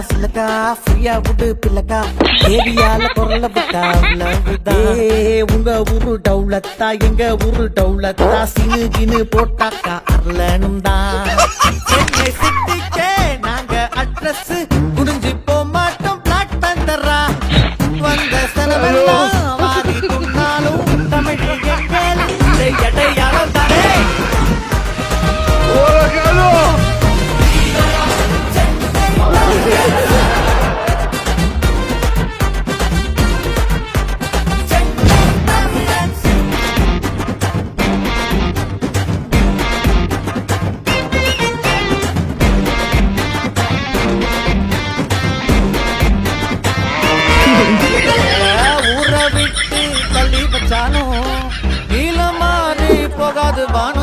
சிலக்கா ஃப்ரீயா விடு பிள்ளக்கா ஏரியால குரல விட்டா உங்க ஊரு டவுலத்தா எங்க ஊரு டவுலத்தா சினு போட்டாக்கா அர்லனும் தான் சென்னை சிட்டிக்கே நாங்க அட்ரஸ் குடிஞ்சு போக மாட்டோம் பிளாக் பந்தரா வந்த செலவெல்லாம் வாரி துண்ணாலும் தமிழ் எங்கள் எடையாளம் தானே ஊரை விட்டு தள்ளி வச்சாலும் நீல மாறி போகாது வானம்